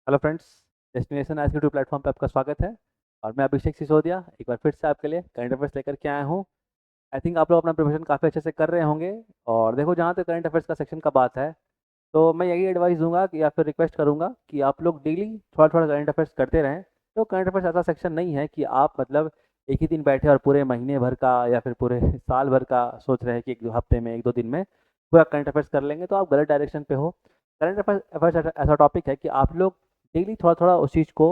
Hello friends. Destination आज YouTube platform पे आपका स्वागत है। और मैं अभिषेक सिसोदिया एक बार फिर से आपके लिए करंट अफेयर्स लेकर के आया हूँ। आई थिंक आप लोग अपना प्रिपरेशन काफ़ी अच्छे से कर रहे होंगे। और देखो, जहाँ तक करंट अफेयर्स का सेक्शन का बात है, तो मैं यही एडवाइस दूंगा कि या फिर रिक्वेस्ट करूंगा कि आप लोग डेली थोड़ा थोड़ा करंट अफेयर्स करते रहें। तो करंट अफेयर्स ऐसा सेक्शन नहीं है कि आप मतलब एक ही दिन बैठे और पूरे महीने भर का या फिर पूरे साल भर का सोच रहे हैं कि एक दो हफ्ते में एक दो दिन में पूरा करंट अफेयर्स कर लेंगे, तो आप गलत डायरेक्शन पे हो। करंट अफेयर्स ऐसा टॉपिक है कि आप लोग डेली थोड़ा थोड़ा उस चीज़ को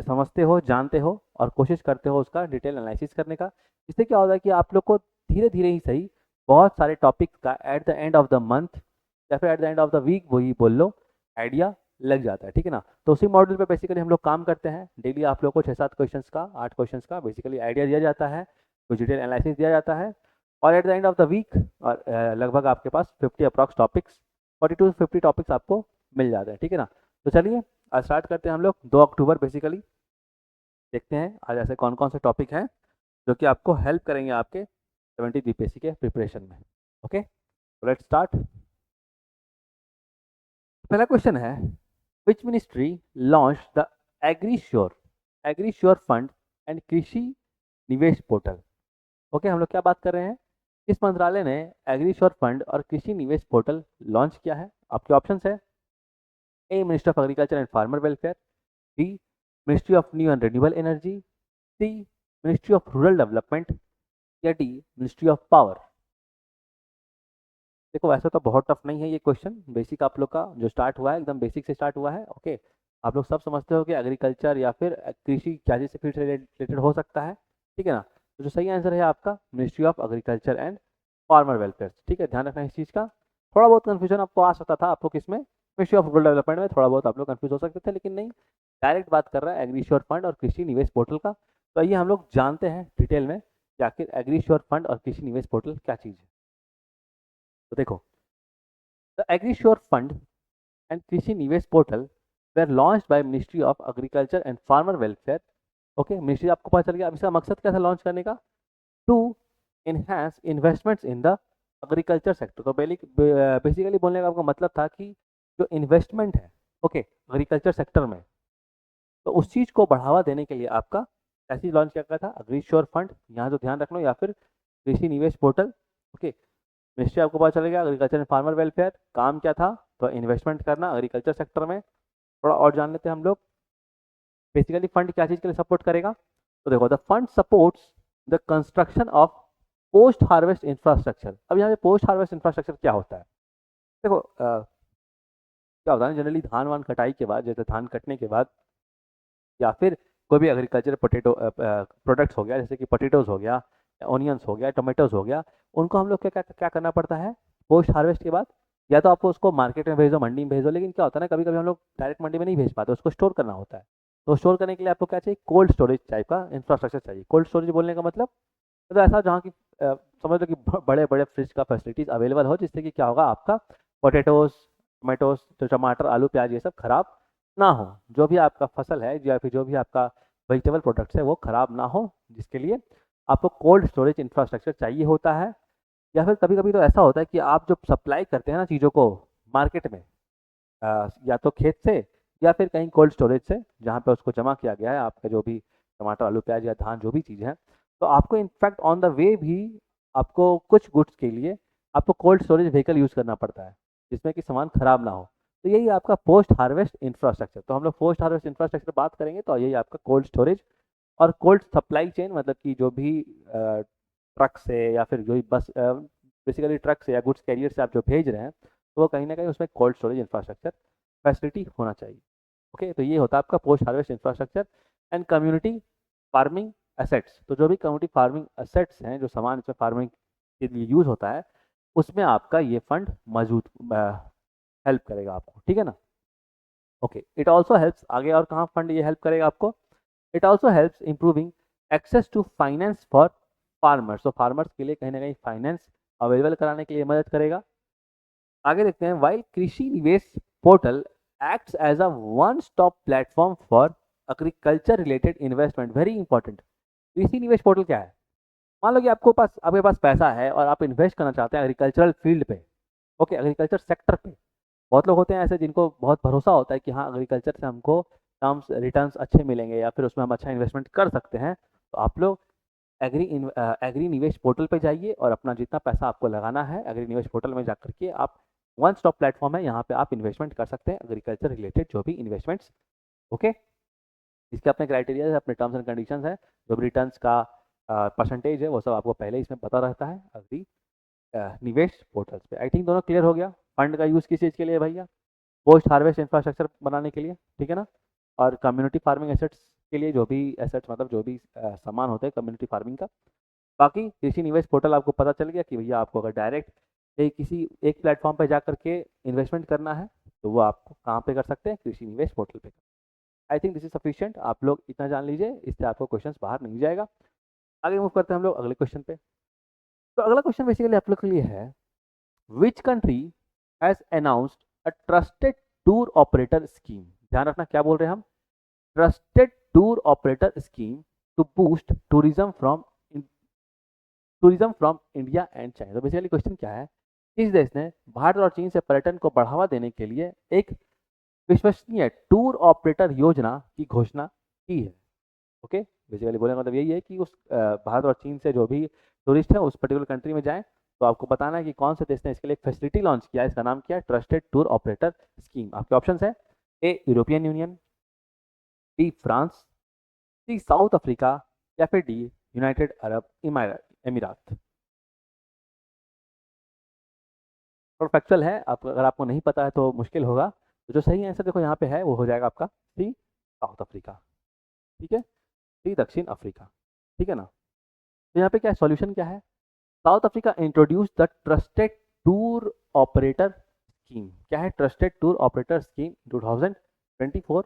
समझते हो, जानते हो और कोशिश करते हो उसका डिटेल एनालिसिस करने का। इससे क्या होता है कि आप लोग को धीरे धीरे ही सही बहुत सारे टॉपिक्स का at the end of the month या फिर at the end of the week वही बोल लो, आइडिया लग जाता है। ठीक है ना। तो उसी मॉडल पे बेसिकली हम लोग काम करते हैं। डेली आप लोग को 6-7 क्वेश्चंस का 8 क्वेश्चंस का बेसिकली आइडिया दिया जाता है, कुछ डिटेल एनालिसिस दिया जाता है। और at the end of the week और लगभग आपके पास 50 अप्रॉक्स टॉपिक्स, 42 से 50 टॉपिक्स आपको मिल जाते हैं। ठीक है ना। तो चलिए आज स्टार्ट करते हैं हम लोग 2 अक्टूबर बेसिकली। देखते हैं आज ऐसे कौन कौन से टॉपिक हैं जो कि आपको हेल्प करेंगे आपके 70 बीपीएससी के प्रिपरेशन में। Okay, let's start. पहला क्वेश्चन है, which ministry launch the AgriSure AgriSure fund and कृषि निवेश पोर्टल। ओके, हम लोग क्या बात कर रहे हैं? किस मंत्रालय ने एग्रीश्योर फंड और कृषि निवेश पोर्टल लॉन्च किया है? आपके ऑप्शंस है, A minister of agriculture and farmer welfare, B ministry of new and renewable energy, C ministry of rural development, या डी मिनिस्ट्री ऑफ पावर। देखो, वैसे तो बहुत टफ नहीं है ये क्वेश्चन। बेसिक आप लोग का जो स्टार्ट हुआ है एकदम बेसिक से स्टार्ट हुआ है। ओके, आप लोग सब समझते हो कि एग्रीकल्चर या फिर कृषि क्या चीज़ से फिर रिलेटेड हो सकता है। ठीक है ना। तो जो सही आंसर है आपका ministry of agriculture and farmer welfare. ठीक है, ध्यान रखना इस चीज़ का। थोड़ा बहुत कन्फ्यूजन आपको आ सकता था, आपको किसमें, मिनिस्ट्री ऑफ रूरल डेवलपमेंट में थोड़ा बहुत आप लोग कन्फ्यूज हो सकते थे, लेकिन नहीं, डायरेक्ट बात कर रहा है एग्रीश्योर फंड और कृषि निवेश पोर्टल का। तो आइए हम लोग जानते हैं डिटेल में कि आखिर एग्रीश्योर फंड और कृषि निवेश पोर्टल क्या चीज़ है। तो देखो, the AgriSure fund and Krishi Nivesh portal were launched by Ministry of Agriculture and Farmer Welfare. Okay, ministry आपको पता चल गया। अब इसका मकसद क्या था लॉन्च करने का? To enhance investments in the agriculture sector. तो बेसिकली बोलने का आपका मतलब था कि जो इन्वेस्टमेंट है, ओके, एग्रीकल्चर सेक्टर में, तो उस चीज़ को बढ़ावा देने के लिए आपका ऐसी लॉन्च किया गया था अग्रीश्योर फंड। यहाँ जो ध्यान रख लो, या फिर कृषि निवेश पोर्टल। ओके, मिनिस्ट्री आपको पता चलेगा एग्रीकल्चर एंड फार्मर वेलफेयर, काम क्या था? तो इन्वेस्टमेंट करना एग्रीकल्चर सेक्टर में। थोड़ा और जान लेते हैं हम लोग, बेसिकली फंड क्या चीज़ के लिए सपोर्ट करेगा? तो देखो, the fund supports the construction of post harvest infrastructure. अब यहाँ पे पोस्ट हार्वेस्ट इंफ्रास्ट्रक्चर क्या होता है? देखो, क्या होता है जनरली धान वान कटाई के बाद, जैसे धान कटने के बाद या फिर कोई भी एग्रीकल्चर पोटेटो प्रोडक्ट्स हो गया, जैसे कि पोटेटोज हो गया, ऑनियंस हो गया, टोमेटोज हो गया, उनको हम लोग क्या क्या क्या करना पड़ता है पोस्ट हार्वेस्ट के बाद? या तो आपको उसको मार्केट में भेजो, मंडी में भेजो, लेकिन क्या होता है ना, कभी कभी हम लोग डायरेक्ट मंडी में नहीं भेज पाते, उसको स्टोर करना होता है। तो स्टोर करने के लिए आपको क्या चाहिए? कोल्ड स्टोरेज टाइप का इंफ्रास्ट्रक्चर चाहिए। कोल्ड स्टोरेज बोलने का मतलब तो ऐसा जहाँ की समझ लो कि बड़े बड़े फ्रिज का फैसिलिटीज अवेलेबल हो, जिससे कि क्या होगा, आपका पोटेटोज, टोमेटोज, तो टमाटर, आलू, प्याज, ये सब खराब ना हो। जो भी आपका फसल है या फिर जो भी आपका वेजिटेबल प्रोडक्ट्स है वो खराब ना हो, जिसके लिए आपको कोल्ड स्टोरेज इंफ्रास्ट्रक्चर चाहिए होता है। या फिर कभी कभी तो ऐसा होता है कि आप जब सप्लाई करते हैं ना चीज़ों को मार्केट में, या तो खेत से या फिर कहीं कोल्ड स्टोरेज से, जहाँ पे उसको जमा किया गया है आपका जो भी टमाटर, आलू, प्याज या धान जो भी चीज़ है, तो आपको इनफैक्ट ऑन द वे भी आपको कुछ गुड्स के लिए आपको कोल्ड स्टोरेज व्हीकल यूज़ करना पड़ता है, जिसमें कि सामान खराब ना हो। तो यही आपका पोस्ट हार्वेस्ट इंफ्रास्ट्रक्चर। तो हम लोग पोस्ट हार्वेस्ट इंफ्रास्ट्रक्चर बात करेंगे तो यही आपका कोल्ड स्टोरेज और कोल्ड सप्लाई चेन, मतलब कि जो भी ट्रक से या फिर जो भी बस, बेसिकली ट्रक से या गुड्स कैरियर से आप जो भेज रहे हैं, तो वो कहीं ना कहीं उसमें कोल्ड स्टोरेज इंफ्रास्ट्रक्चर फैसिलिटी होना चाहिए। ओके, तो ये होता है आपका post harvest infrastructure and community farming assets. तो जो भी कम्युनिटी फार्मिंग एसेट्स हैं, जो सामान इसमें फार्मिंग के लिए यूज़ होता है, उसमें आपका ये फंड मौजूद हेल्प करेगा आपको। ठीक है ना। ओके, इट ऑल्सो हेल्प्स, आगे और कहाँ फंड ये हेल्प करेगा आपको? It also helps improving access to finance for farmers. तो फार्मर्स के लिए कहीं ना कहीं फाइनेंस अवेलेबल कराने के लिए मदद करेगा। आगे देखते हैं, while Krishi Nivesh portal acts as a one stop platform for agriculture related investment. Very important. Krishi Nivesh portal क्या है? मान लो कि आपके पास पैसा है और आप इन्वेस्ट करना चाहते हैं एग्रीकल्चरल फील्ड पे, ओके, एग्रीकल्चर सेक्टर पे, बहुत लोग होते हैं ऐसे जिनको बहुत भरोसा होता है कि हाँ एग्रीकल्चर से हमको टर्म्स रिटर्न्स अच्छे मिलेंगे या फिर उसमें हम अच्छा इन्वेस्टमेंट कर सकते हैं। तो आप लोग एग्री निवेश पोर्टल पे जाइए और अपना जितना पैसा आपको लगाना है एग्री निवेश पोर्टल में जाकर के आप वन स्टॉप प्लेटफॉर्म है, यहाँ पे आप इन्वेस्टमेंट कर सकते हैं एग्रीकल्चर रिलेटेड जो भी इन्वेस्टमेंट्स। ओके, इसके अपने क्राइटेरिया है, अपने टर्म्स एंड कंडीशंस है, जो भी रिटर्न्स का परसेंटेज है वो सब आपको पहले इसमें पता रहता है एग्री निवेश पोर्टल्स पे। आई थिंक दोनों क्लियर हो गया। फंड का यूज़ किस चीज़ के लिए भैया? पोस्ट हार्वेस्ट इंफ्रास्ट्रक्चर बनाने के लिए, ठीक है ना, और कम्युनिटी फार्मिंग एसेट्स के लिए, जो भी एसेट्स मतलब जो भी सामान होते हैं कम्युनिटी फार्मिंग का। बाकी कृषि निवेश पोर्टल आपको पता चल गया कि भैया आपको अगर डायरेक्ट किसी एक प्लेटफॉर्म पर जा करके इन्वेस्टमेंट करना है तो वो आपको कहाँ पे कर सकते हैं? कृषि निवेश पोर्टल पे। I think this is sufficient, आप लोग इतना जान लीजिए, इससे आपको क्वेश्चन बाहर नहीं जाएगा। आगे मूव करते हैं हम लोग अगले क्वेश्चन पे। तो अगला क्वेश्चन बेसिकली आप लोग के लिए है, which country has announced a trusted tour operator scheme. ध्यान रखना क्या बोल रहे हैं हम, trusted tour operator scheme to boost tourism from India and China. तो बेसिकली क्वेश्चन क्या है, किस देश ने भारत और चीन से पर्यटन को बढ़ावा देने के लिए एक विश्वसनीय टूर ऑपरेटर योजना की घोषणा की है? ओके, बेसिकली बोलने का मतलब यही है कि उस भारत और चीन से जो भी टूरिस्ट है उस पर्टिकुलर कंट्री में जाएं तो आपको बताना है कि कौन से देश ने इसके लिए एक फैसिलिटी लॉन्च किया है। इसका नाम क्या है? Trusted tour operator scheme. आपके ऑप्शंस है, ए यूरोपियन यूनियन, बी फ्रांस, सी साउथ अफ्रीका, या फिर डी यूनाइटेड अरब एमिरात। और फैक्चुअल है, आप अगर आपको नहीं पता है तो मुश्किल होगा। तो जो सही आंसर देखो यहाँ पे है वो हो जाएगा आपका सी साउथ अफ्रीका, ठीक है, सी दक्षिण अफ्रीका, ठीक है ना। तो यहाँ पे क्या सॉल्यूशन क्या है, south Africa introduce the trusted tour operator scheme. क्या है trusted tour operator scheme 2024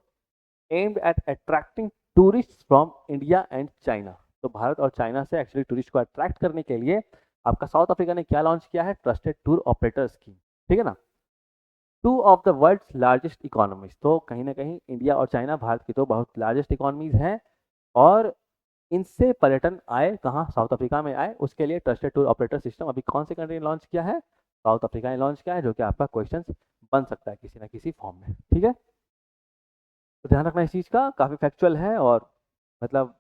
aimed at attracting tourist from India and China. तो भारत और चाइना से एक्चुअली टूरिस्ट को अट्रैक्ट करने के लिए आपका साउथ अफ्रीका ने क्या लॉन्च किया है? ट्रस्टेड टूर ऑपरेटर स्कीम, ठीक है ना। Two of the world's largest economies, तो कहीं ना कहीं इंडिया और चाइना भारत की तो बहुत लार्जेस्ट इकोनॉमीज हैं, और इनसे पर्यटन आए कहाँ? साउथ अफ्रीका में आए। उसके लिए ट्रस्टेड टूर ऑपरेटर सिस्टम अभी कौन से कंट्री ने लॉन्च किया है? साउथ अफ्रीका ने लॉन्च किया है, जो कि आपका क्वेश्चन बन सकता है किसी ना किसी फॉर्म में, ठीक है। तो ध्यान रखना इस चीज़ का, काफ़ी फैक्चुअल है और मतलब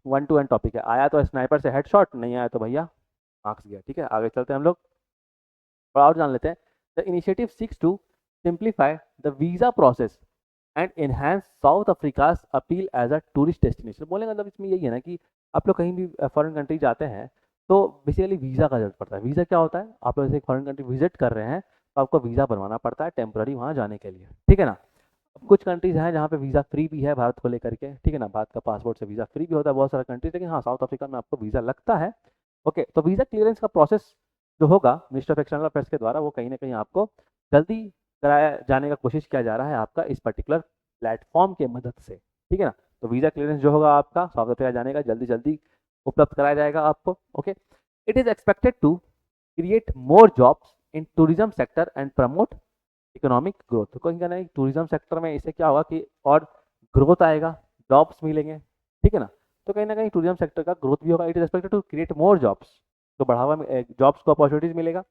1 to 1 टॉपिक है। आया तो स्नाइपर से हेडशॉट, नहीं आया तो भैया मार्क्स गया, ठीक है। आगे चलते हैं हम लोग, थोड़ा और जान लेते हैं। The initiative seeks to simplify the visa process and enhance South Africa's appeal as a tourist destination. बोलने का मतलब इसमें यही है ना कि आप लोग कहीं भी फॉरेन कंट्री जाते हैं तो बेसिकली वीज़ा का जरूरत पड़ता है। वीज़ा क्या होता है, आप लोग जैसे फॉरेन कंट्री विजिट कर रहे हैं तो आपको वीज़ा बनवाना पड़ता है टेम्पररी वहाँ जाने के लिए, ठीक है ना। कुछ कंट्रीज हैं जहाँ पे वीज़ा फ्री भी है भारत को लेकर के, ठीक है ना, भारत का पासपोर्ट से वीज़ा फ्री भी होता है बहुत सारा कंट्रीज, लेकिन हाँ साउथ अफ्रीका में आपको वीज़ा लगता है। ओके, तो वीज़ा क्लियरेंस का प्रोसेस जो होगा मिनिस्टर ऑफ एक्सटर्नल अफेयर्स के द्वारा, वो कहीं ना कहीं आपको जल्दी कराया जाने का कोशिश किया जा रहा है आपका इस पर्टिकुलर प्लेटफॉर्म के मदद से, ठीक है ना। तो वीज़ा क्लियरेंस जो होगा आपका साउथ अफ्रीका जाने का जल्दी जल्दी उपलब्ध कराया जाएगा आपको। Okay, it is expected to create more jobs in tourism sector and promote economic growth. तो कहीं ना टूरिज्म सेक्टर में इससे क्या होगा कि और ग्रोथ आएगा, जॉब्स मिलेंगे, ठीक है ना। तो कहीं ना कहीं टूरिज्म सेक्टर का ग्रोथ भी होगा। It is expected to create more jobs, तो बढ़ावा जॉब्स को अपॉर्चुनिटीज मिलेगा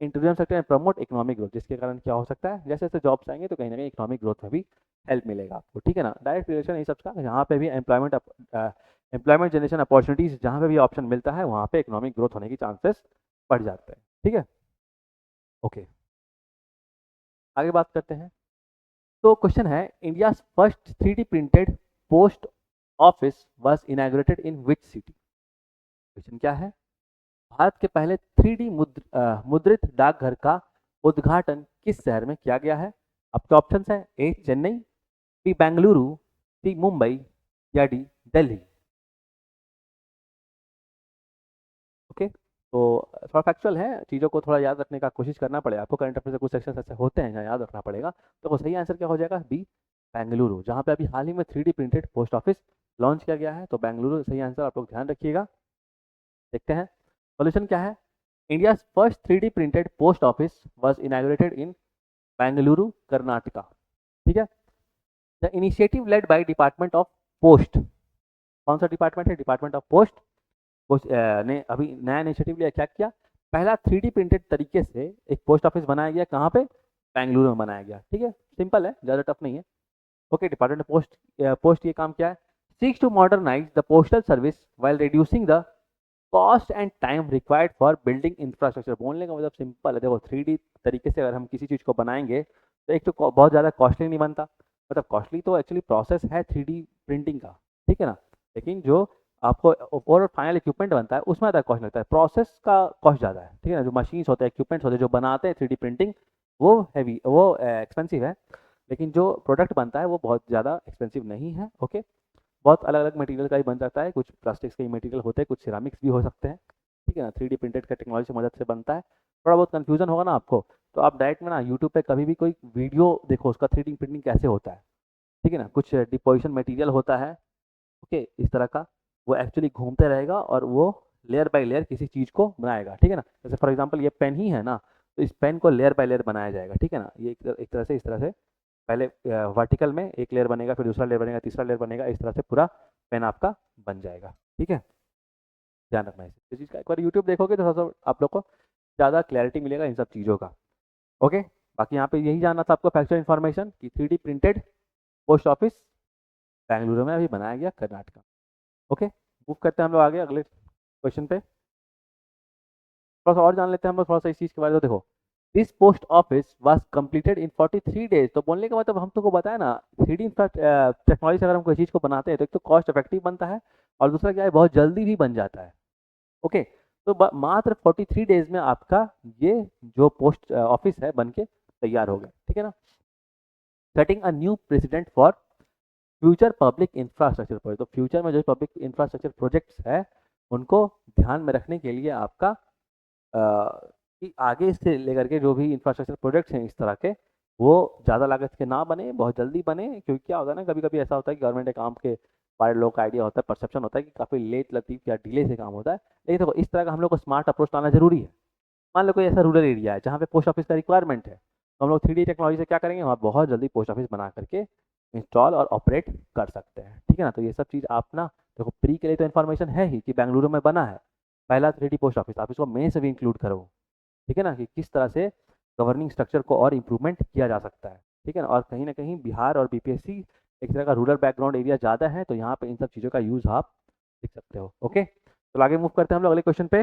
in tourism sector and promote economic growth, जिसके कारण क्या हो सकता है, जैसे जैसे जॉब्स आएंगे तो कहीं ना कहीं इकोनॉमिक ग्रोथ में भी हेल्प मिलेगा आपको, ठीक है ना। डायरेक्ट रिलेशन इस सबका, जहाँ पे भी एम्प्लॉयमेंट जनरेशन अपॉर्चुनिटीज जहाँ पे भी ऑप्शन मिलता है वहाँ पे इकोनॉमिक ग्रोथ होने की चांसेस बढ़ जाते हैं, ठीक है। ओके, आगे बात करते हैं। तो क्वेश्चन है, India first 3D printed post office was inaugurated in which city. Question क्या है, भारत के पहले 3D मुद्रित डाकघर का उद्घाटन किस शहर में किया गया है? आपके ऑप्शंस है, ए चेन्नई, बी बेंगलुरु, सी मुंबई, या डी दिल्ली। ओके, तो थोड़ा फैक्चुअल है, चीज़ों को थोड़ा याद रखने का कोशिश करना पड़ेगा आपको। करंट अफेयर से कुछ सेक्शन ऐसे होते हैं जहाँ याद रखना पड़ेगा। तो सही आंसर क्या हो जाएगा? बी बेंगलुरु, जहाँ पे अभी हाल ही में 3D printed post office launch किया गया है। तो बेंगलुरु सही आंसर, आप लोग ध्यान रखिएगा। देखते हैं सोल्यूशन क्या है। India first 3D printed post office was inaugurated इन बेंगलुरु कर्नाटका, ठीक है। The initiative led by department of post, कौन सा डिपार्टमेंट है? Department of post. ने अभी नया इनिशिएटिव लिया, क्या किया? पहला 3D प्रिंटेड तरीके से एक पोस्ट ऑफिस बनाया गया, कहाँ पे? बेंगलुरु में बनाया गया। ठीक है, सिंपल है, ज़्यादा टफ नहीं है। ओके, डिपार्टमेंट पोस्ट ये काम क्या है, seeks to modernise the postal service while reducing the cost and time required for building infrastructure. बोलने का मतलब सिंपल है, देखो 3D तरीके से अगर हम किसी चीज़ को बनाएंगे तो एक तो बहुत ज़्यादा कॉस्टली नहीं बनता, मतलब कॉस्टली तो एक्चुअली प्रोसेस है 3D प्रिंटिंग का, ठीक है ना, लेकिन जो आपको ओवरऑल फाइनल इक्विपमेंट बनता है उसमें ज़्यादा कॉस्ट लगता है, प्रोसेस का कॉस्ट ज़्यादा है, ठीक है ना। जो मशीन्स होते हैं, इक्विपमेंट्स होते हैं जो बनाते हैं 3D प्रिंटिंग, वो हैवी, वो एक्सपेंसिव है, लेकिन जो प्रोडक्ट बनता है वो बहुत ज़्यादा एक्सपेंसिव नहीं है। ओके, बहुत अलग अलग मटेरियल का ही बन सकता है, कुछ प्लास्टिक्स के मटेरियल होते हैं, कुछ सिरामिक्स भी हो सकते हैं, ठीक है ना। 3D प्रिंटेड का टेक्नोलॉजी की मदद से बनता है। थोड़ा बहुत कन्फ्यूजन होगा ना आपको, तो आप डायरेक्ट में ना यूट्यूब पे कभी भी कोई वीडियो देखो उसका 3D प्रिंटिंग कैसे होता है, ठीक है ना। कुछ डिपोजिशन मटेरियल होता है, ओके, इस तरह का, वो एक्चुअली घूमते रहेगा और वो लेयर बाय लेयर किसी चीज़ को बनाएगा, ठीक है ना। जैसे फॉर एग्जांपल ये पेन ही है ना, तो इस पेन को लेयर बाय लेयर बनाया जाएगा, ठीक है ना। ये एक तरह से, इस तरह से पहले वर्टिकल में एक लेयर बनेगा, फिर दूसरा लेयर बनेगा, तीसरा लेयर बनेगा, इस तरह से पूरा पेन आपका बन जाएगा, ठीक है। ध्यान रखना है इस चीज़ का, एक बार यूट्यूब देखोगे तो थोड़ा सा आप लोग को ज़्यादा क्लैरिटी मिलेगा इन सब चीज़ों का। ओके, बाकी यहाँ पे यही जानना था आपको फैक्चुअल इन्फॉर्मेशन कि 3D printed post office Bengaluru में अभी बनाया गया, कर्नाटका। ओके, मूव करते हैं हम लोग आगे अगले क्वेश्चन पे, थोड़ा सा और जान लेते हैं हम लोग थोड़ा सा इस चीज़ के बारे में। तो देखो, this post office was completed in 43 days. तो बोलने का मतलब हम तुमको बताया ना, 3D टेक्नोलॉजी से अगर हम कोई चीज़ को बनाते हैं तो एक तो कॉस्ट इफेक्टिव बनता है और दूसरा क्या है, बहुत जल्दी भी बन जाता है। ओके, तो मात्र 43 डेज में आपका ये जो पोस्ट ऑफिस है बन के तैयार हो गया, ठीक है ना। Setting a new president for future public infrastructure project. तो फ्यूचर में जो पब्लिक इंफ्रास्ट्रक्चर प्रोजेक्ट्स है उनको ध्यान में रखने के लिए आपका कि आगे से लेकर के जो भी इंफ्रास्ट्रक्चर प्रोजेक्ट्स हैं इस तरह के, वो ज़्यादा लागत के ना बने, बहुत जल्दी बने। क्योंकि क्या होता है ना, कभी कभी ऐसा होता है कि गवर्नमेंट के काम के बारे लोग का आइडिया होता है, परसेप्शन होता है कि काफ़ी लेट लतीफ या डिले से काम होता है, लेकिन देखो इस तरह का हम लोग को स्मार्ट अप्रोच लाना जरूरी है। मान लो कोई ऐसा रूरल एरिया है जहाँ पे पोस्ट ऑफिस का रिक्वायरमेंट है, तो हम लोग 3D टेक्नोलॉजी से क्या करेंगे, वहाँ बहुत जल्दी पोस्ट ऑफिस बना करके इंस्टॉल और ऑपरेट कर सकते हैं, ठीक है ना। तो ये सब चीज़ आप ना देखो, प्री के लिए तो इन्फॉर्मेशन है ही कि बेंगलुरु में बना है पहला 3D पोस्ट ऑफिस, आप इसको मेन से भी इंक्लूड करो, ठीक है ना, कि किस तरह से गवर्निंग स्ट्रक्चर को और इम्प्रूवमेंट किया जा सकता है, ठीक है ना। और कहीं ना कहीं बिहार और BPSC एक तरह का रूरल बैकग्राउंड एरिया ज़्यादा है, तो यहाँ पे इन सब चीज़ों का यूज़ आप देख सकते हो। ओके, तो आगे मूव करते हैं हम लोग अगले क्वेश्चन पे।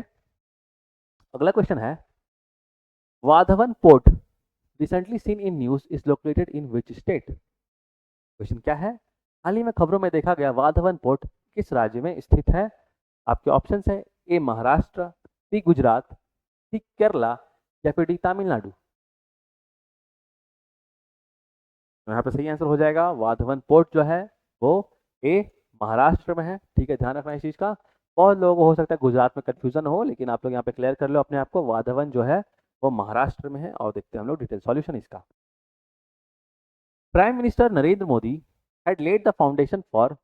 अगला क्वेश्चन है, Vadhavan port recently seen in news is located in which state. Question क्या है, हाल ही में खबरों में देखा गया वाधवन पोर्ट किस राज्य में स्थित है। आपके ऑप्शंस है, ए महाराष्ट्र, बी गुजरात, सी केरला, या फिर डी तमिलनाडु। यहाँ पे सही आंसर हो जाएगा वाधवन पोर्ट जो है वो ए महाराष्ट्र में है, ठीक है। ध्यान रखना इस चीज़ का, बहुत लोगों को हो सकता है गुजरात में कंफ्यूजन हो, लेकिन आप लोग यहाँ पे क्लियर कर लो अपने आप को, वाधवन जो है वो महाराष्ट्र में है। और देखते हैं हम लोग डिटेल सॉल्यूशन इसका। Prime minister Narendra Modi had laid the foundation for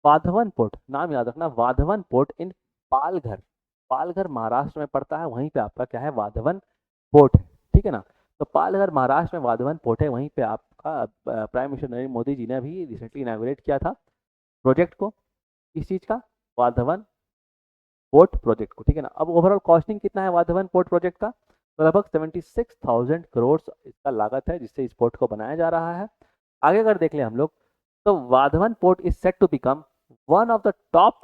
Vadhavan port, नाम याद रखना, वाधवन पोर्ट इन पालघर। पालघर महाराष्ट्र में पड़ता है, वहीं पे आपका क्या है, वाधवन पोर्ट है, ठीक है ना। तो पालघर महाराष्ट्र में वाधवन पोर्ट है, वहीं पे आपका प्राइम मिनिस्टर नरेंद्र मोदी जी ने अभी रिसेंटली इनागुरेट किया था प्रोजेक्ट को, इस चीज़ का, वाधवन पोर्ट प्रोजेक्ट को, ठीक है ना। अब ओवरऑल कॉस्टिंग कितना है वाधवन पोर्ट प्रोजेक्ट का, तो लगभग 76,000 करोड़ इसका लागत है जिससे इस पोर्ट को बनाया जा रहा है। आगे अगर देख लें हम लोग, तो Vadhavan port is set to become one of the top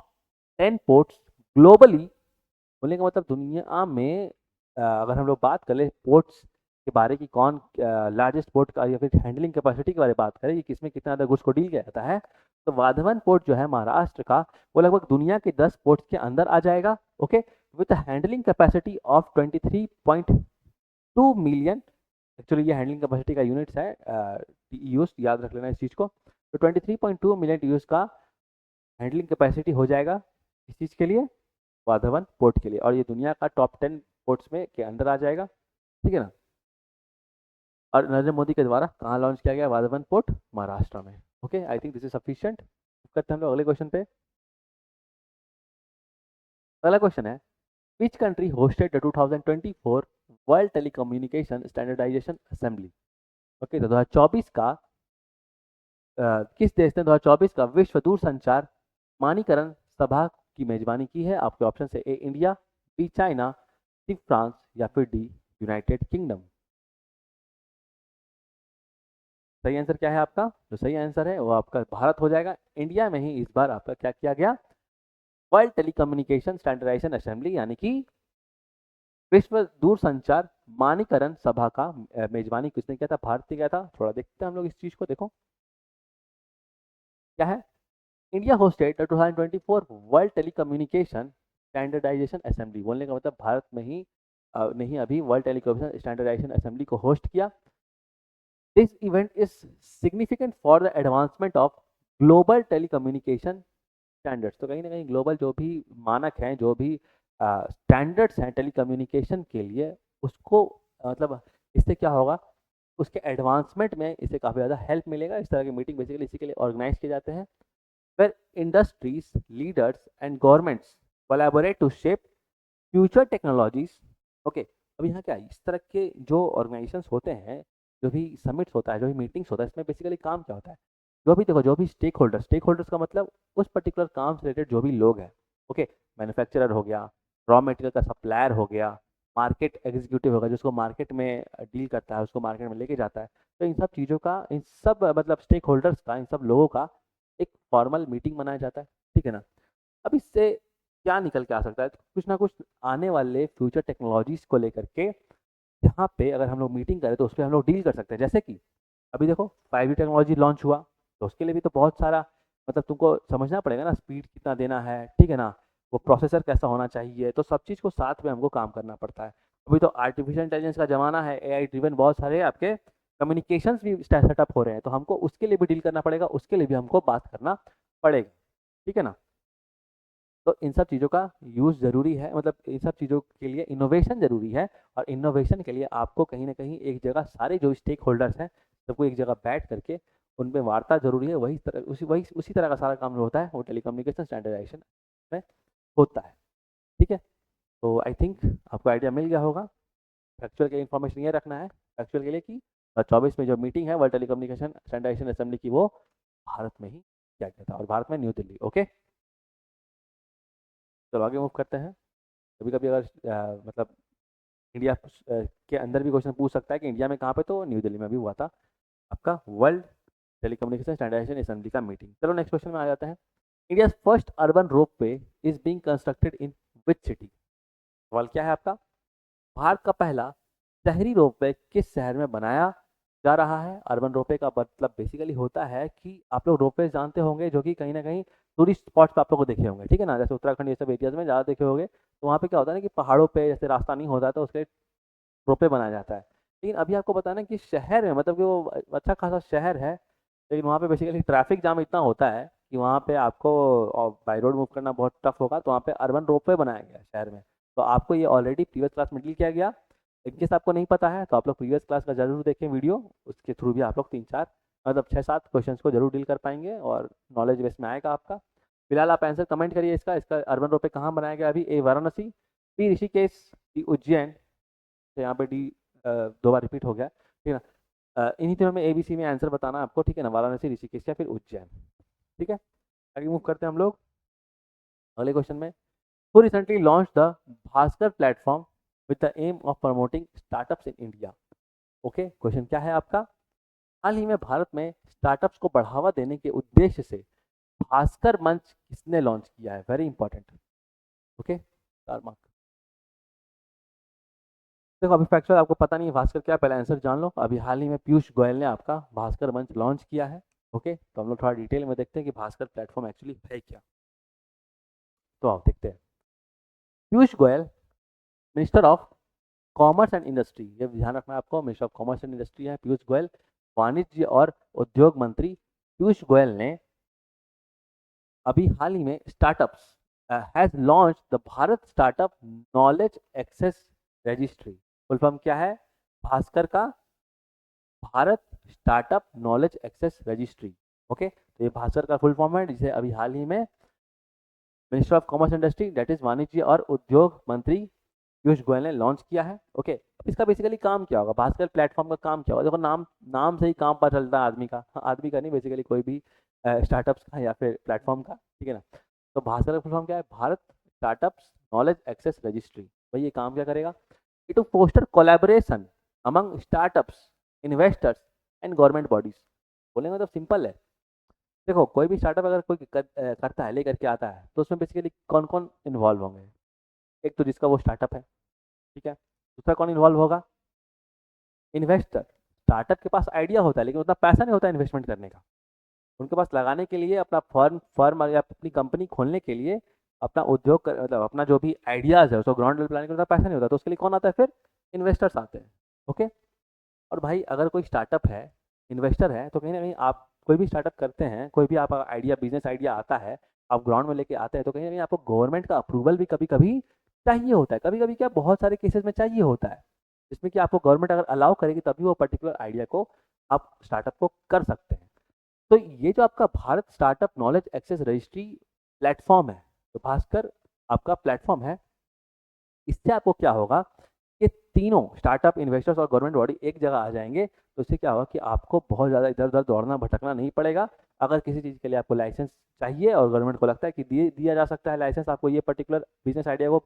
10 ports globally. बोलने का मतलब दुनिया में अगर हम लोग बात करें पोर्ट्स के बारे की, कौन लार्जेस्ट पोर्ट का या फिर हैंडलिंग कैपेसिटी के बारे में बात करें कि किसमें कितना ज़्यादा गुड्स को डील किया जाता है, तो वाधवन पोर्ट जो है महाराष्ट्र का, वो लगभग दुनिया के 10 पोर्ट्स के अंदर आ जाएगा। Okay, with handling capacity of 23.2 million. Actually ये हैंडलिंग कैपेसिटी का यूनिट्स है, यूज याद रख लेना इस चीज़ को। तो 23.2 मिलियन यूज का हैंडलिंग कैपेसिटी हो जाएगा इस चीज़ के लिए, वाधवन पोर्ट के लिए, और ये दुनिया का टॉप 10 पोर्ट्स में के अंदर आ जाएगा, ठीक है ना। और नरेंद्र मोदी के द्वारा कहाँ लॉन्च किया गया, वाधवन पोर्ट महाराष्ट्र में। Okay, I think this is sufficient. करते हैं हम लोग अगले क्वेश्चन पे। अगला क्वेश्चन है, which country hosted the 2024 world telecommunication standardisation assembly. Okay, तो 2024 का किस देश ने 2024 का विश्व दूरसंचार मानकीकरण सभा की मेजबानी की है। आपके ऑप्शन है, A India, B China, C France, या फिर डी यूनाइटेड किंगडम। सही आंसर क्या है आपका? जो सही आंसर है वो आपका भारत हो जाएगा। इंडिया में ही इस बार आपका क्या किया गया? वर्ल्ड टेलीकम्युनिकेशन स्टैंडर्डाइजेशन असेंबली यानी कि विश्व दूरसंचार मानकीकरण सभा का मेजबानी किसने किया था? भारत ने किया था। थोड़ा देखते हैं हम लोग इस चीज को। देखो क्या है। India hosted the 2024 world telecommunication standardisation assembly. बोलने का मतलब भारत में ही नहीं अभी वर्ल्ड टेलीकम्युनिकेशन स्टैंडर्डाइजेशन असेंबली को होस्ट किया। This event is significant for the advancement of global telecommunication standards. तो कहीं ना कहीं ग्लोबल जो भी मानक हैं, जो भी स्टैंडर्ड्स हैं टेलीकम्युनिकेशन के लिए, उसको मतलब इससे क्या होगा, उसके एडवांसमेंट में इससे काफ़ी ज़्यादा हेल्प मिलेगा। इस तरह की मीटिंग बेसिकली इसी के लिए ऑर्गेनाइज किए जाते हैं, where industries, leaders and governments collaborate to shape future technologies। Okay अब यहाँ क्या है, इस तरह के जो ऑर्गेनाइजेशंस होते हैं, जो भी समिट्स होता है, जो भी मीटिंग्स होता है, इसमें बेसिकली काम क्या होता है? जो भी देखो, जो भी स्टेक होल्डर्स का मतलब उस पर्टिकुलर काम से रिलेटेड जो भी लोग हैं। ओके, मैन्युफैक्चरर हो गया, रॉ मटेरियल का सप्लायर हो गया, मार्केट एग्जीक्यूटिव होगा, जिसको मार्केट में डील करता है, उसको मार्केट में लेके जाता है। तो इन सब चीज़ों का, इन सब मतलब स्टेक होल्डर्स का, इन सब लोगों का एक फॉर्मल मीटिंग बनाया जाता है, ठीक है ना। अब इससे क्या निकल के आ सकता है? तो कुछ ना कुछ आने वाले फ्यूचर टेक्नोलॉजीज को लेकर के यहाँ पे अगर हम लोग मीटिंग करें तो उस पर हम लोग डील कर सकते हैं। जैसे कि अभी देखो 5G टेक्नोलॉजी लॉन्च हुआ, तो उसके लिए भी तो बहुत सारा मतलब तुमको समझना पड़ेगा ना, स्पीड कितना देना है, ठीक है ना, वो प्रोसेसर कैसा होना चाहिए, तो सब चीज़ को साथ में हमको काम करना पड़ता है। अभी तो आर्टिफिशियल इंटेलिजेंस का ज़माना है, AI ड्रिवन बहुत सारे आपके कम्युनिकेशंस भी सेटअप हो रहे हैं, तो हमको उसके लिए भी डील करना पड़ेगा, उसके लिए भी हमको बात करना पड़ेगा, ठीक है ना। तो इन सब चीज़ों का यूज़ ज़रूरी है, मतलब इन सब चीज़ों के लिए इनोवेशन ज़रूरी है। और इनोवेशन के लिए आपको कहीं ना कहीं एक जगह सारे जो स्टेक होल्डर्स हैं सबको एक जगह बैठ करके उन पे वार्ता जरूरी है। उसी तरह का सारा काम जो होता है वो टेलीकम्युनिकेशन स्टैंडर्डाइजेशन में होता है, ठीक है। तो आई थिंक आपको आइडिया मिल गया होगा। फैक्चुअल के इन्फॉर्मेशन ये रखना है फैक्चुअल के लिए कि 24 में जो मीटिंग है वर्ल्ड टेलीकम्युनिकेशन स्टैंडर्डाइजेशन असेंबली की, वो भारत में ही किया गया था, और भारत में न्यू दिल्ली। ओके, चलो आगे मूव करते हैं। कभी कभी अगर मतलब इंडिया के अंदर भी क्वेश्चन पूछ सकता है कि इंडिया में कहाँ पे, तो न्यू दिल्ली में भी हुआ था आपका वर्ल्ड टेलीकम्युनिकेशन स्टैंडर्डाइजेशन असेंबली का मीटिंग। चलो नेक्स्ट क्वेश्चन में आ जाते हैं। India first urban rope way is being constructed in which city? सवाल क्या है आपका? भारत का पहला शहरी रोपवे किस शहर में बनाया जा रहा है? अर्बन रोपवे का मतलब बेसिकली होता है कि आप लोग रोपवे जानते होंगे जो कि कहीं ना कहीं टूरिस्ट स्पॉट्स पे आप लोग को देखे होंगे, ठीक है ना, जैसे उत्तराखंड ये सब एरियाज में ज़्यादा देखे होंगे। तो वहाँ पे क्या होता है ना कि पहाड़ों पे जैसे रास्ता नहीं होता है तो उसके रोपवे बनाया जाता है। लेकिन अभी आपको बताना कि शहर में, मतलब कि वो अच्छा खासा शहर है, लेकिन वहाँ पे बेसिकली ट्रैफिक जाम इतना होता है कि वहाँ पे आपको बाई रोड मूव करना बहुत टफ होगा। तो वहाँ पे अर्बन रोपवे बनाया गया है शहर में। तो आपको ये ऑलरेडी प्रीवियस क्लास में डील किया गया। इनकेस आपको नहीं पता है तो आप लोग प्रीवियस क्लास का जरूर देखें वीडियो, उसके थ्रू भी आप लोग 3-4 मतलब 6-7 क्वेश्चन को जरूर डील कर पाएंगे और नॉलेज बेस में आएगा आपका। फिलहाल आप आंसर कमेंट करिए इसका इसका अर्बन रोपवे कहाँ बनाया गया अभी? ए वाराणसी, बी ऋषिकेश, सी उज्जैन। तो यहाँ पे डी 2 बार रिपीट हो गया, ठीक है ना। इन्हीं तीनों में ABC में आंसर बताना है आपको, ठीक है ना, वाराणसी, ऋषिकेश या फिर उज्जैन, ठीक है। आगे मूव करते हैं हम लोग अगले क्वेश्चन में। Who recently launched the Bhaskar platform with the aim of promoting startups in India? Okay, question क्या है आपका? हाल ही में भारत में स्टार्टअप्स को बढ़ावा देने के उद्देश्य से भास्कर मंच किसने लॉन्च किया है? Very important. Okay, 4 mark. देखो अभी फैक्चुअल आपको पता नहीं है भास्कर क्या, पहले आंसर जान लो। अभी हाल ही में पीयूष गोयल ने आपका भास्कर मंच लॉन्च किया है। ओके, तो हम लोग थोड़ा डिटेल में देखते हैं कि भास्कर प्लेटफॉर्म एक्चुअली है क्या। तो आप देखते हैं। Piyush Goyal, minister of commerce and industry, ये ध्यान रखना है आपको, minister of commerce and industry है पीयूष गोयल। वाणिज्य और उद्योग मंत्री पीयूष गोयल ने अभी हाल ही में startups has launched the Bharat startup knowledge access registry. Full form क्या है भास्कर का? Bharat startup knowledge access registry. Okay, तो ये भास्कर का फुल फॉर्म है, जिसे अभी हाल ही में minister of commerce industry that is वाणिज्य और उद्योग मंत्री पीयूष गोयल ने लॉन्च किया है। ओके, इसका बेसिकली काम क्या होगा? भास्कर प्लेटफॉर्म का काम क्या होगा? देखो नाम नाम से ही काम पता चलता है आदमी का, हाँ, आदमी का नहीं, बेसिकली कोई भी स्टार्टअप्स का या फिर प्लेटफॉर्म का, ठीक है ना। तो भास्कर का फुल फॉर्म क्या है? Bharat startups knowledge access registry. भाई ये काम क्या करेगा? To foster collaboration among startups, investors and government bodies. बोलेंगे मतलब सिंपल है। देखो कोई भी स्टार्टअप अगर कोई करता है, लेकर के आता है, तो उसमें बेसिकली कौन कौन इन्वॉल्व होंगे? एक तो जिसका वो स्टार्टअप है, ठीक है। दूसरा कौन इन्वॉल्व होगा? इन्वेस्टर। स्टार्टअप के पास आइडिया होता है लेकिन उतना पैसा नहीं होता इन्वेस्टमेंट करने का। उनके पास लगाने के लिए अपना फर्म फर्म या अपनी कंपनी खोलने के लिए, अपना उद्योग मतलब अपना जो भी आइडियाज़ है उसको ग्राउंड लेवल प्लानिंग का पैसा नहीं होता, तो उसके लिए कौन आता है फिर? इन्वेस्टर्स आते हैं। ओके। और भाई अगर कोई स्टार्टअप है, इन्वेस्टर है, तो कहीं ना कहीं आप कोई भी स्टार्टअप करते हैं, कोई भी आप आइडिया बिजनेस आइडिया आता है, आप ग्राउंड में लेके आते हैं, तो कहीं ना कहीं आपको गवर्नमेंट का अप्रूवल भी कभी कभी चाहिए होता है। कभी कभी क्या, बहुत सारे केसेस में चाहिए होता है, जिसमें कि आपको गवर्नमेंट अगर अलाउ करेगी तभी वो पर्टिकुलर आइडिया को आप स्टार्टअप को कर सकते हैं। तो ये जो आपका Bharat startup knowledge access registry platform है, तो भास्कर आपका प्लेटफॉर्म है, इससे आपको क्या होगा कि तीनों स्टार्टअप, इन्वेस्टर्स और गवर्नमेंट बॉडी एक जगह आ जाएंगे। तो इससे क्या होगा कि आपको बहुत ज़्यादा इधर उधर दौड़ना भटकना नहीं पड़ेगा। अगर किसी चीज़ के लिए आपको लाइसेंस चाहिए और गवर्नमेंट को लगता है कि दिया जा सकता है लाइसेंस आपको ये पर्टिकुलर बिजनेस आइडिया को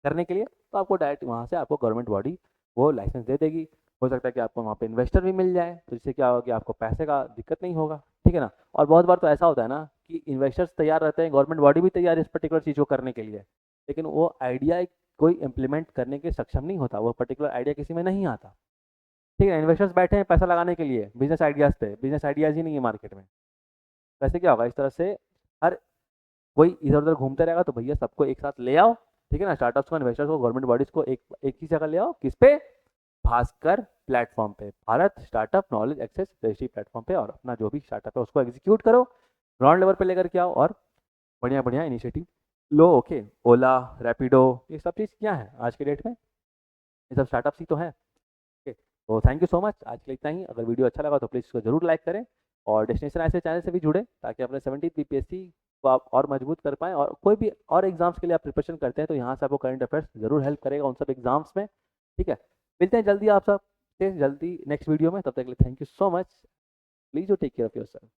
करने के लिए, तो आपको डायरेक्ट वहाँ से आपको गवर्नमेंट बॉडी वो लाइसेंस दे देगी। हो सकता है कि आपको वहाँ पे इन्वेस्टर भी मिल जाए, तो जिससे क्या होगा कि आपको पैसे का दिक्कत नहीं होगा, ठीक है ना। और बहुत बार तो ऐसा होता है ना कि इन्वेस्टर्स तैयार रहते हैं, गवर्नमेंट बॉडी भी तैयार है इस पर्टिकुलर चीज़ को करने के लिए, लेकिन वो आइडिया कोई इम्प्लीमेंट करने के सक्षम नहीं होता, वो पर्टिकुलर आइडिया किसी में नहीं आता। ठीक है, इन्वेस्टर्स बैठे हैं पैसा लगाने के लिए बिजनेस आइडियाज़ पे, बिजनेस आइडियाज़ ही नहीं है मार्केट में। वैसे क्या होगा, इस तरह से हर कोई इधर उधर घूमते रहेगा, तो भैया सबको एक साथ ले आओ, ठीक है ना। स्टार्टअप्स को, इन्वेस्टर्स को, गवर्नमेंट बॉडीज को एक एक ही जगह ले आओ। किस पे? भास्कर प्लेटफॉर्म पे, Bharat startup knowledge access registry platform पे, और अपना जो भी स्टार्टअप है उसको एग्जीक्यूट करो, ग्राउंड लेवल पे लेकर के आओ और बढ़िया बढ़िया इनिशिएटिव लो। ओके। ओला, रैपिडो, ये सब चीज़ क्या है आज के डेट में? ये सब स्टार्टअप्स ही तो है। ओके, तो थैंक यू सो मच, आज के लिए इतना ही। अगर वीडियो अच्छा लगा तो प्लीज़ इसको जरूर लाइक करें, और डेस्टिनेशन ऐसे चैनल से भी जुड़े ताकि अपने 17th बीपीएससी को आप और मजबूत कर पाएँ, और कोई भी और एग्जाम्स के लिए आप प्रिपरेशन करते हैं तो यहाँ से आपको करंट अफेयर्स जरूर हेल्प करेगा उन सब एग्जाम्स में, ठीक है। मिलते हैं जल्दी आप सब से, जल्दी नेक्स्ट वीडियो में। तब तक के लिए thank you so much. Please do take care of your self.